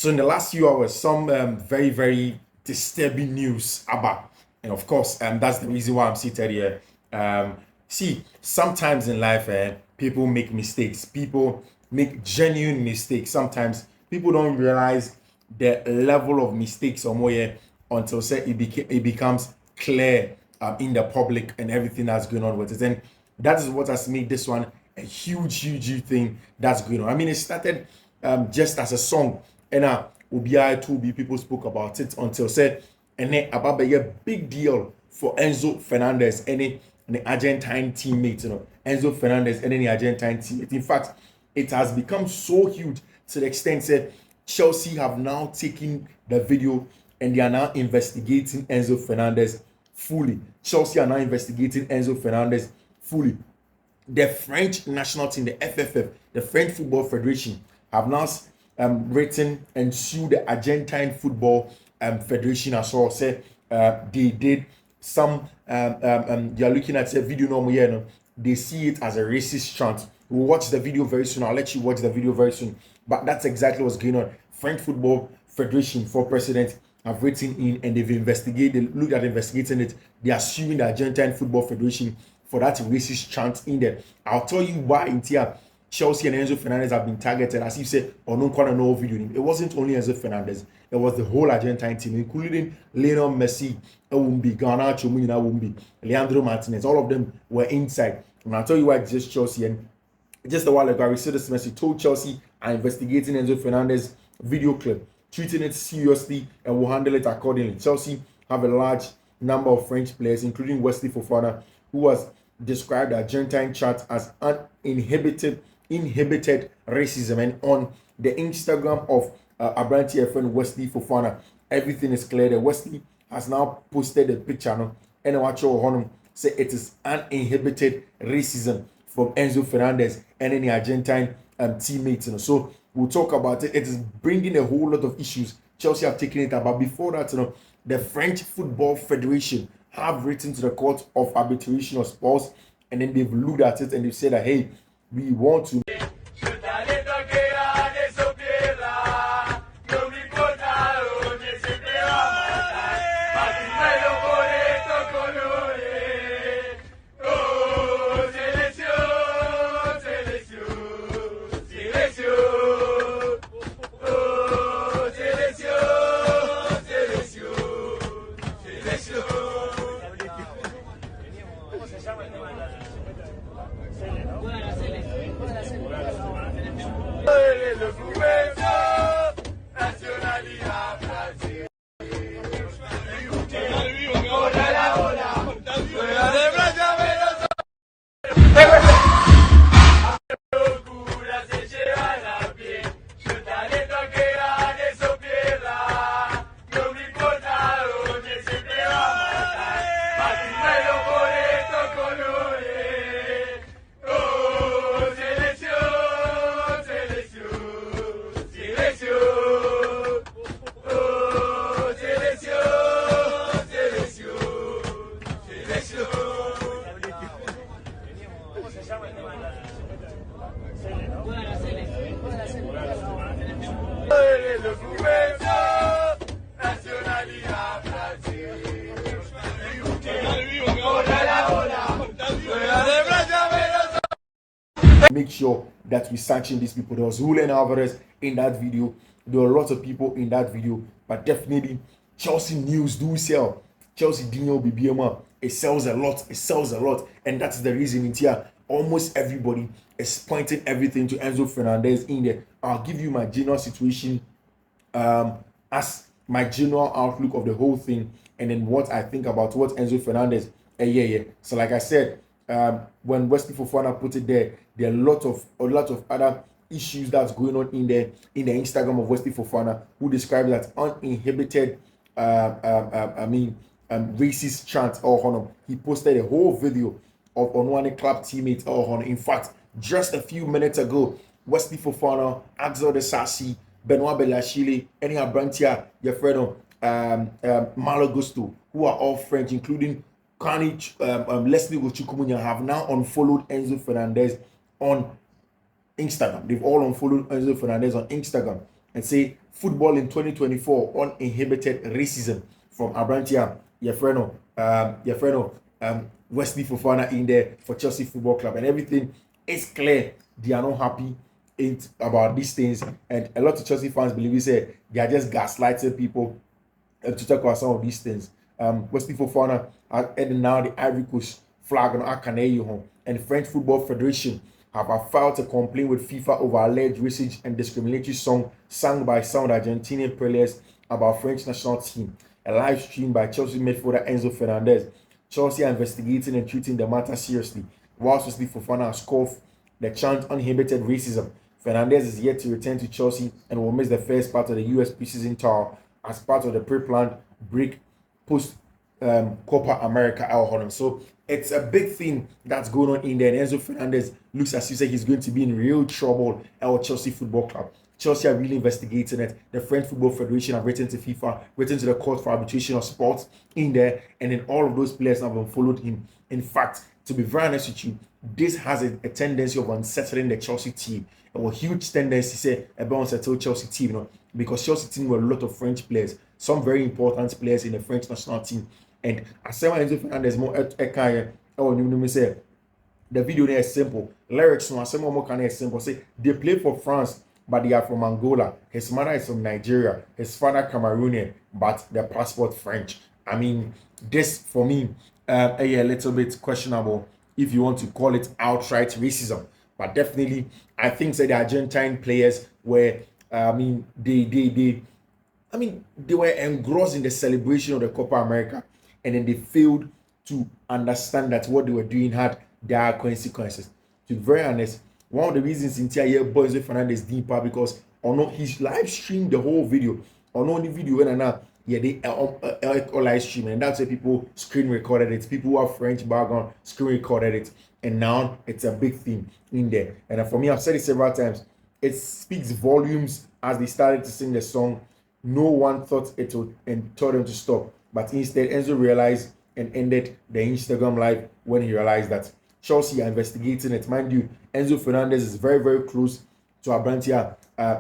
So in the last few hours, some very, very disturbing news about, and of course, that's the reason why I'm seated here. See, sometimes in life, people make mistakes. People make genuine mistakes. Sometimes people don't realize the level of mistakes or more until say it becomes clear in the public and everything that's going on with it. And that is what has made this one a huge, huge, huge thing that's going on. I mean, it started just as a song, and Ubia to be people spoke about it until said, and then about a big deal for Enzo Fernandez, any the Argentine teammate, Enzo Fernandez, and any Argentine teammate. In fact, it has become so huge to the extent that Chelsea have now taken the video and they are now investigating Enzo Fernandez fully. Chelsea are now investigating Enzo Fernandez fully. The French national team, the FFF, the French Football Federation, have now written and sued the Argentine Football Federation as well. Say they did some. They are looking at a video normal here. No? They see it as a racist chant. We'll watch the video very soon. I'll let you watch the video very soon. But that's exactly what's going on. French Football Federation for president have written in and they've investigated. They looked at investigating it. They are suing the Argentine Football Federation for that racist chant in there. I'll tell you why in here Chelsea and Enzo Fernandez have been targeted, as you say, or no corner no video. It wasn't only Enzo Fernandez, it was the whole Argentine team, including Lionel Messi, Ewumbi, Garnacho, Munina Wumbi, Leandro Martinez. All of them were inside. And I'll tell you why it's just Chelsea. And just a while ago, I received this message, told Chelsea are investigating Enzo Fernandez video clip, treating it seriously, and will handle it accordingly. Chelsea have a large number of French players, including Wesley Fofana, who was described the Argentine chart as inhibited racism. And on the Instagram of Abranti friend Wesley Fofana, everything is clear. The Wesley has now posted a picture no? And watch on say it is uninhibited racism from Enzo Fernandez and any Argentine teammates. So we'll talk about it. It is bringing a whole lot of issues. Chelsea have taken it up, but before that, the French Football Federation have written to the Court of Arbitration of Sports, and then they've looked at it and they've said that, hey, we want to. Make sure that we sanction these people. There was Julian Alvarez in that video. There were lots of people in that video, but definitely Chelsea news do sell. Chelsea Dino BBMA, it sells a lot. It sells a lot, and that's the reason in here. Almost everybody is pointing everything to Enzo Fernandez in there. I'll give you my general situation, as my general outlook of the whole thing, and then what I think about what Enzo Fernandez. So like I said, when Wesley Fofana put it there are a lot of other issues that's going on in the Instagram of Wesley Fofana, who describes that uninhibited racist chant or honor. He posted a whole video of on one club teammate or honor. In fact, just a few minutes ago, Wesley Fofana, Axel de Sassi, Benoit Belachile, any Abrantia, your friend Malo Gusto, who are all French, including Leslie Gochukumunya, have now unfollowed Enzo Fernandez on Instagram. They've all unfollowed Enzo Fernandez on Instagram. and say football in 2024 uninhibited racism from Abrantia, your friend, Wesley Fofana in there for Chelsea Football Club, and everything is clear. They are not happy about these things, and a lot of Chelsea fans believe say they are just gaslighting people to talk about some of these things. Wesley Fofana and now the Ivory Coast flag on Akaneyo home, and French Football Federation have filed a complaint with FIFA over alleged racist and discriminatory song sung by some Argentinian players about French national team. A live stream by Chelsea midfielder Enzo Fernandez. Chelsea are investigating and treating the matter seriously, whilst Wesley Fofana has called the chant uninhibited racism. Fernandez is yet to return to Chelsea and will miss the first part of the US preseason tour as part of the pre-planned break post Copa America El Honor. So it's a big thing that's going on in there. And Enzo Fernandez looks as if he's going to be in real trouble at Chelsea Football Club. Chelsea are really investigating it. The French Football Federation have written to FIFA, written to the Court for Arbitration of Sports in there, and then all of those players have unfollowed him. In fact, to be very honest with you, this has a tendency of unsettling the Chelsea team. A huge tendency say about unsettle Chelsea team, because Chelsea team were a lot of French players, some very important players in the French national team. And as someone Enzo Fernandez more say the video there is simple. Lyrics no someone more kind of simple. Say they play for France, but they are from Angola. His mother is from Nigeria. His father Cameroonian, but their passport French. I mean, this for me a little bit questionable if you want to call it outright racism. But definitely, I think that the Argentine players were, they were engrossed in the celebration of the Copa America, and then they failed to understand that what they were doing had their consequences. To be very honest, one of the reasons in Tia Boys with Fernandez deeper because he's live streamed the whole video. The video and now they live stream, and that's why people screen recorded it. People who have French background screen recorded it, and now it's a big thing in there. And for me, I've said it several times. It speaks volumes as they started to sing the song. No one thought it would and told them to stop, but instead Enzo realized and ended the Instagram live when he realized that Chelsea are investigating it. Mind you, Enzo Fernandez is very, very close to Abrantia,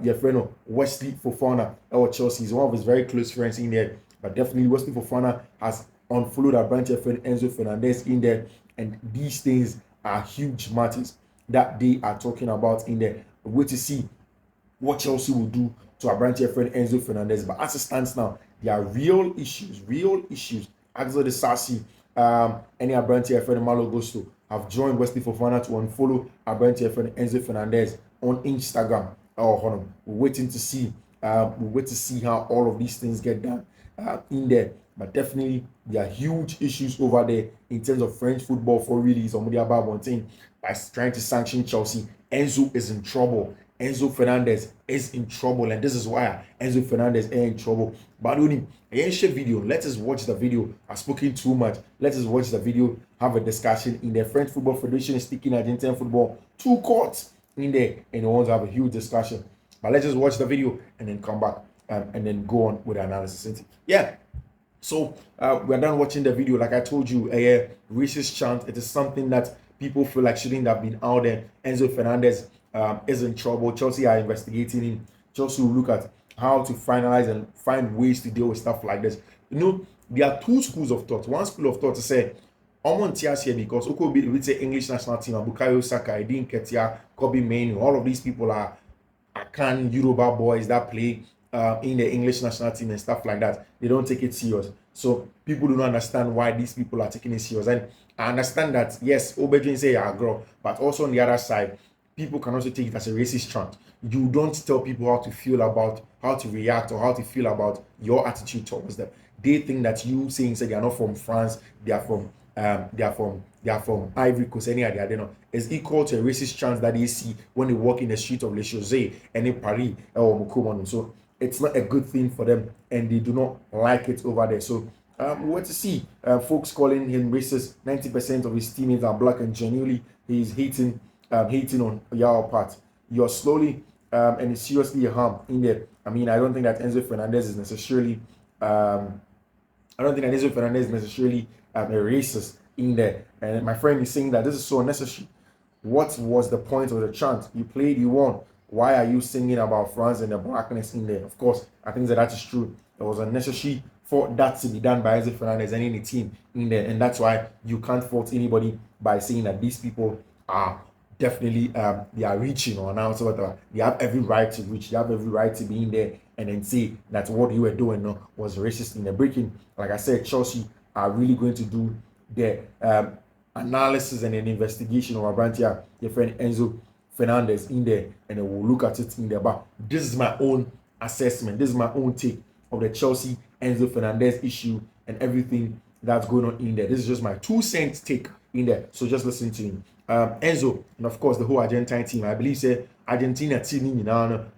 your friend Wesley Fofana or Chelsea. He's one of his very close friends in there. But definitely Wesley Fofana has unfollowed Abrantia friend Enzo Fernandez in there. And these things are huge matters that they are talking about in there. We're going to see what Chelsea will do to Abrantia friend Enzo Fernandez. But as it stands now, there are real issues. Axel de Sassi, any Abrantia friend Malo Gusto have joined Wesley Fofana to unfollow Abrantia friend Enzo Fernandez on Instagram. We're waiting to see. How all of these things get done in there. But definitely, there are huge issues over there in terms of French football for really somebody about one thing by trying to sanction Chelsea. Enzo is in trouble. Enzo Fernandez is in trouble, and this is why Enzo Fernandez is in trouble. But only a video. Let us watch the video. I've spoken too much. Let us watch the video. Have a discussion in the French Football Federation is taking Argentine football to court in there, and they want to have a huge discussion. But let's just watch the video and then come back and then go on with the analysis. Yeah. So we're done watching the video. Like I told you, a racist chant. It is something that people feel like shouldn't have been out there. Enzo Fernandez is in trouble. Chelsea are investigating him. Chelsea will look at how to finalize and find ways to deal with stuff like this. There are two schools of thought. One school of thought to say, I'm on TS here because Okobi would say English national team, Bukayo Saka, Edin Ketia, Kobe Mainoo, all of these people are Akan Yoruba boys that play in the English national team and stuff like that. They don't take it serious. So people do not understand why these people are taking it serious. And I understand that, yes, Obedrin say yeah, girl, but also on the other side, people can also take it as a racist chant. You don't tell people how to feel about, how to react or how to feel about your attitude towards them. They think that you saying they are not from France, they are from Ivory Coast, any idea, they know, is equal to a racist chant that they see when they walk in the street of Le Chaussee and in Paris or Mukomanu. So it's not a good thing for them, and they do not like it over there. So we want to see folks calling him racist. 90% of his teammates are black, and genuinely he's hating on your part. You're slowly and seriously harm in there. I mean, I don't think that Enzo Fernandez is necessarily a racist in there. And my friend is saying that this is so unnecessary. What was the point of the chant? You played, you won. Why are you singing about France and the blackness in there? Of course, I think that is true. It was unnecessary for that to be done by Enzo Fernandez and any team in there, and that's why you can't fault anybody by saying that these people are definitely they are reaching or announcing whatever. They have every right to reach. They have every right to be in there and then say that what you were doing was racist in the breaking. Like I said, Chelsea are really going to do their analysis and an investigation of Abrantia, your friend Enzo Fernandez in there, and then we'll look at it in there. But this is my own assessment. This is my own take of the Chelsea Enzo Fernandez issue and everything that's going on in there. This is just my 2 cents take in there. So just listen to him. Enzo, and of course the whole Argentine team. I believe Argentina team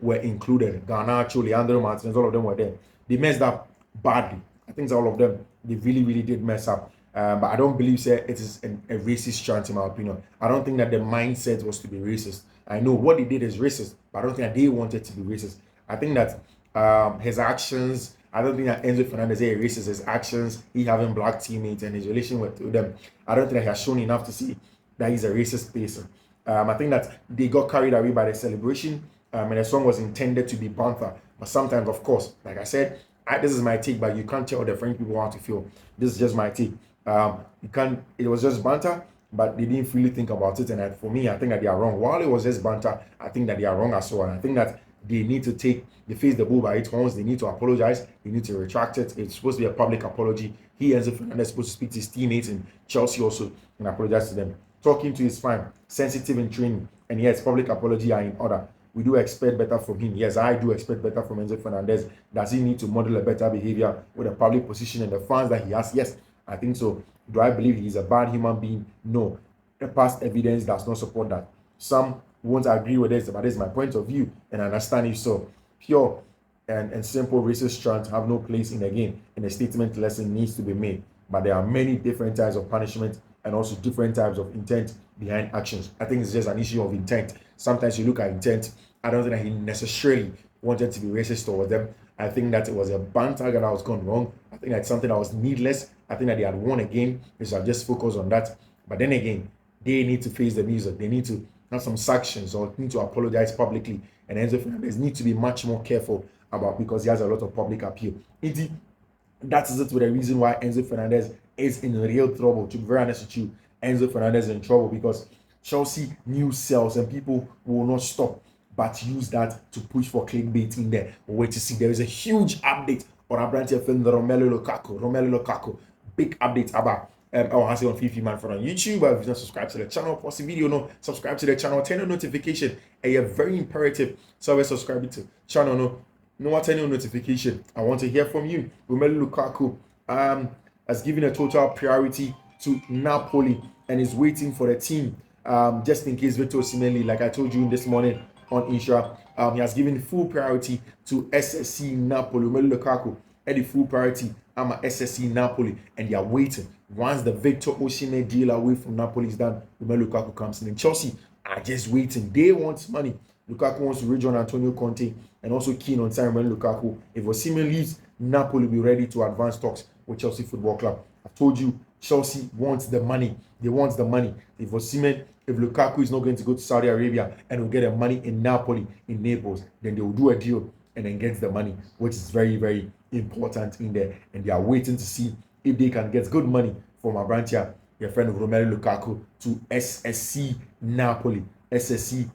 were included. Garnacho, Leandro Martinez, all of them were there. They messed up badly. I think all of them, they really, really did mess up. But I don't believe it is a racist chant in my opinion. I don't think that the mindset was to be racist. I know what they did is racist, but I don't think that they wanted to be racist. I think that his actions, I don't think that Enzo Fernandez is racist. His actions, he having black teammates and his relation with them, I don't think that he has shown enough to see that he's a racist person. I think that they got carried away by the celebration, and the song was intended to be banter. But sometimes, of course, like I said, this is my take, but you can't tell the French people how to feel. This is just my take. You can't. It was just banter, but they didn't really think about it. And for me, I think that they are wrong. While it was just banter, I think that they are wrong as well. And I think that they need to face the bull by its horns. They need to apologize. They need to retract it. It's supposed to be a public apology. Enzo Fernandez, is supposed to speak to his teammates in Chelsea also and apologize to them. Talking to is fine. Sensitive in training. And yes, public apology are in order. We do expect better from him. Yes, I do expect better from Enzo Fernandez. Does he need to model a better behavior with a public position and the fans that he has? Yes, I think so. Do I believe he's a bad human being? No. The past evidence does not support that. Some won't agree with this, but this is my point of view, and I understand if so. Pure and simple racist chants have no place in the game, and a statement lesson needs to be made. But there are many different types of punishment and also different types of intent behind actions. I think it's just an issue of intent. Sometimes you look at intent, I don't think that he necessarily wanted to be racist towards them. I think that it was a banter that was gone wrong. I think that's something that was needless. I think that they had won a game. They should have just focused on that. But then again, they need to face the music. They need to have some sanctions or need to apologize publicly. And Enzo Fernandez needs to be much more careful about, because he has a lot of public appeal. Indeed, that is it with the reason why Enzo Fernandez is in real trouble. To be very honest with you, Enzo Fernandez is in trouble because Chelsea news sells and people will not stop but use that to push for clickbait in there. Wait to see. There is a huge update on Abrantia film, Romelu Lukaku. Big update about on Fiifi-Manfred on YouTube. If you're not subscribed to the channel, pause the video, subscribe to the channel, turn on notification. And you're very imperative. So subscribe to the channel, no turn on notification. I want to hear from you. Romelu Lukaku has given a total priority to Napoli and is waiting for the team just in case Victor Osimhen, like I told you this morning on Insha, he has given full priority to SSC Napoli. Romelu Lukaku had the full priority SSC Napoli, and they are waiting. Once the Victor Osimhen deal away from Napoli is done, Romelu Lukaku comes in. And Chelsea are just waiting. They want money. Lukaku wants to rejoin Antonio Conte and also keen on signing Romelu Lukaku. If Osimhen leaves, Napoli will be ready to advance talks with Chelsea Football Club. I've told you, Chelsea wants the money. They want the money. If Lukaku is not going to go to Saudi Arabia and will get the money in Napoli, in Naples, then they will do a deal and then get the money, which is very, very important in there. And they are waiting to see if they can get good money from Abrantia, your friend Romelu Lukaku, to SSC Napoli. SSC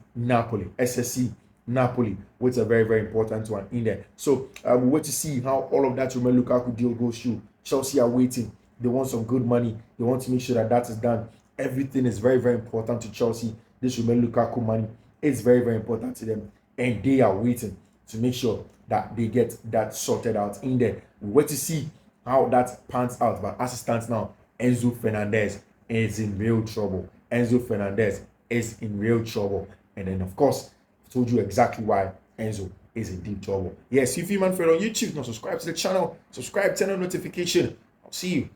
Napoli, which is a very, very important one in there. So we wait to see how all of that Romelu Lukaku deal goes through. Chelsea are waiting. They want some good money. They want to make sure that that is done. Everything is very, very important to Chelsea. This Romelu Lukaku money is very, very important to them. And they are waiting to make sure that they get that sorted out in there. We wait to see how that pans out. But as it stands now, Enzo Fernandez is in real trouble. Enzo Fernandez is in real trouble. And then, of course, I told you exactly why Enzo is in deep trouble. Yes, Fiifi-Manfred on YouTube. Now subscribe to the channel. Subscribe, turn on notification. I'll see you